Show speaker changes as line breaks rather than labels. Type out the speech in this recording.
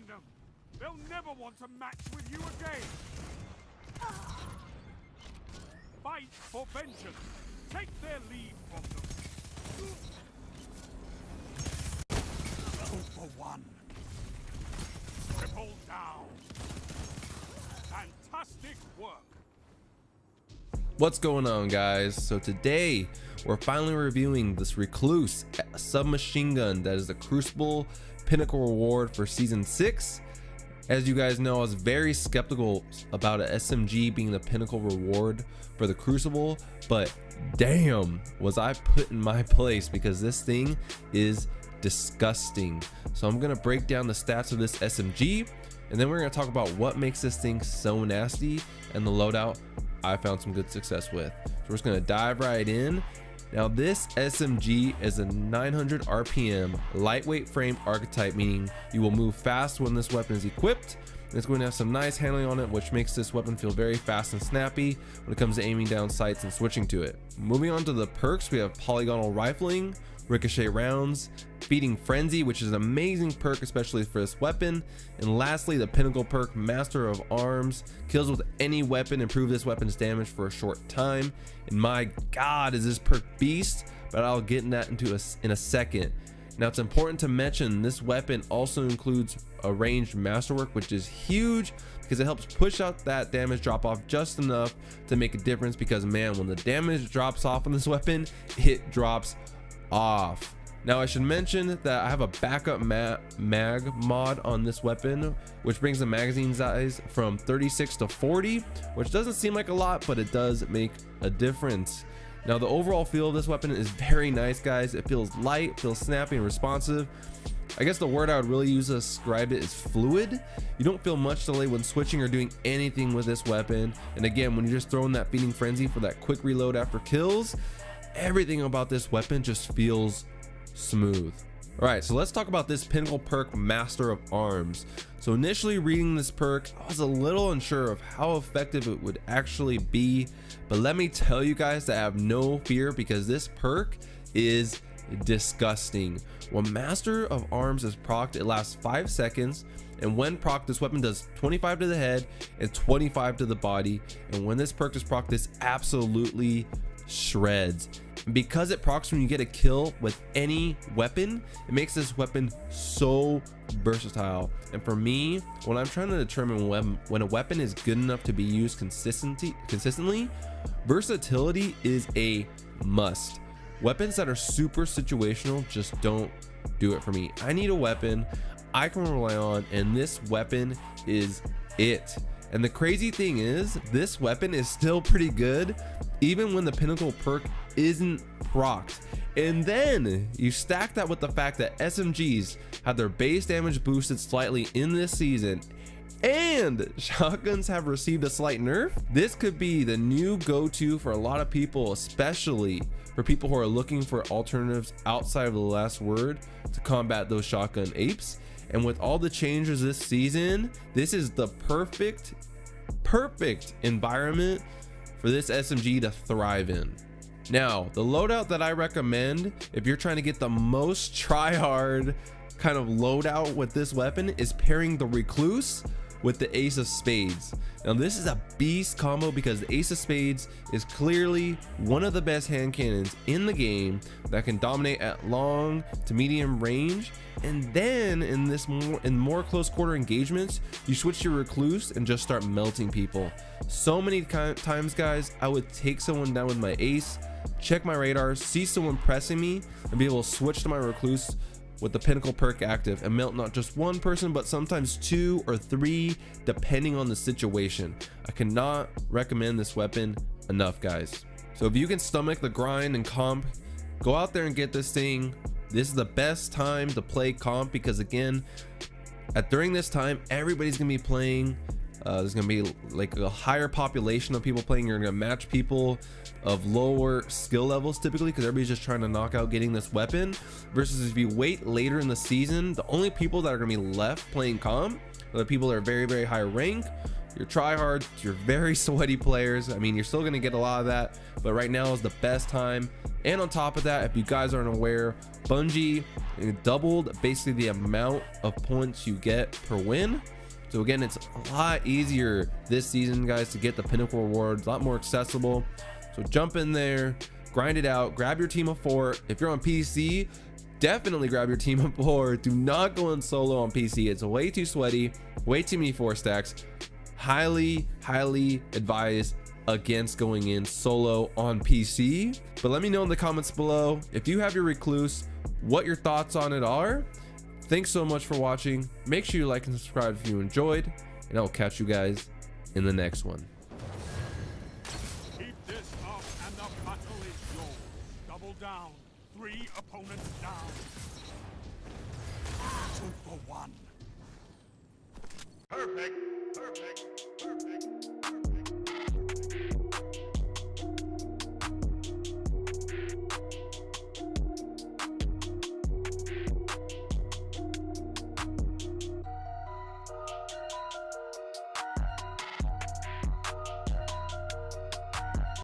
kingdom. They'll never want to match with you again. Fight for vengeance. Take their lead from them. Go for one. Triple down. Fantastic work.
What's going on, guys? So today we're finally reviewing this Recluse submachine gun that is the Crucible Pinnacle Reward for Season 6. As you guys know, I was very skeptical about an SMG being the Pinnacle Reward for the Crucible, but damn, was I put in my place, because this thing is disgusting. So I'm gonna break down the stats of this SMG, and then we're gonna talk about what makes this thing so nasty and the loadout I found some good success with. So we're just gonna dive right in. Now this SMG is a 900 RPM lightweight frame archetype, meaning you will move fast when this weapon is equipped. It's going to have some nice handling on it, which makes this weapon feel very fast and snappy when it comes to aiming down sights and switching to it. Moving on to the perks, we have polygonal rifling, ricochet rounds, feeding frenzy, which is an amazing perk especially for this weapon, and lastly the pinnacle perk, master of arms, kills with any weapon, improve this weapon's damage for a short time. And my god, is this perk beast, but I'll get in that in a second. Now it's important to mention this weapon also includes a ranged masterwork, which is huge because it helps push out that damage drop off just enough to make a difference, because man, when the damage drops off on this weapon, it drops off. Now I should mention that I have a backup mag mod on this weapon, which brings the magazine size from 36 to 40, which doesn't seem like a lot, but it does make a difference. Now the overall feel of this weapon is very nice, guys. It feels light, feels snappy and responsive. I guess the word I would really use to describe it is fluid. You don't feel much delay when switching or doing anything with this weapon. And again, when you're just throwing that feeding frenzy for that quick reload after kills, everything about this weapon just feels smooth. All right, so let's talk about this pinnacle perk, master of arms. So initially reading this perk, I was a little unsure of how effective it would actually be, but let me tell you guys that I have no fear, because this perk is disgusting. When master of arms is procced, it lasts 5 seconds, and when procced, this weapon does 25 to the head and 25 to the body. And when this perk is procced, this absolutely shreds. Because it procs when you get a kill with any weapon, it makes this weapon so versatile. And for me, when I'm trying to determine when a weapon is good enough to be used consistently, versatility is a must. Weapons that are super situational just don't do it for me. I need a weapon I can rely on, and this weapon is it. And the crazy thing is, this weapon is still pretty good even when the pinnacle perk isn't procced. And then you stack that with the fact that SMGs have their base damage boosted slightly in this season, and shotguns have received a slight nerf. This could be the new go-to for a lot of people, especially for people who are looking for alternatives outside of the last word to combat those shotgun apes. And with all the changes this season, this is the perfect environment for this SMG to thrive in. Now, the loadout that I recommend if you're trying to get the most try-hard kind of loadout with this weapon is pairing the Recluse with the Ace of Spades. Now this is a beast combo because the Ace of Spades is clearly one of the best hand cannons in the game that can dominate at long to medium range. And then in more close quarter engagements, you switch to Recluse and just start melting people. So many times, guys, I would take someone down with my Ace, check my radar, see someone pressing me, and be able to switch to my Recluse with the pinnacle perk active and melt not just one person, but sometimes 2 or 3 depending on the situation. I cannot recommend this weapon enough, guys. So if you can stomach the grind and comp, go out there and get this thing. This is the best time to play comp, because again, during this time everybody's gonna be playing. There's gonna be like a higher population of people playing. You're gonna match people of lower skill levels typically, because everybody's just trying to knock out getting this weapon, versus if you wait later in the season, the only people that are gonna be left playing comp are the people that are very high rank, your tryhards, your very sweaty players. I mean, you're still gonna get a lot of that, but right now is the best time. And on top of that, if you guys aren't aware, Bungie doubled basically the amount of points you get per win. So again, it's a lot easier this season, guys, to get the Pinnacle rewards, a lot more accessible. So jump in there, grind it out, grab your team of 4. If you're on PC, definitely grab your team of 4. Do not go in solo on PC. It's way too sweaty, way too many 4 stacks. Highly advise against going in solo on PC. But let me know in the comments below if you have your Recluse, what your thoughts on it are. Thanks so much for watching. Make sure you like and subscribe if you enjoyed, and I'll catch you guys in the next one.
Keep this up and the battle is yours. Double down. 3 opponents down. 2 for 1.
Perfect.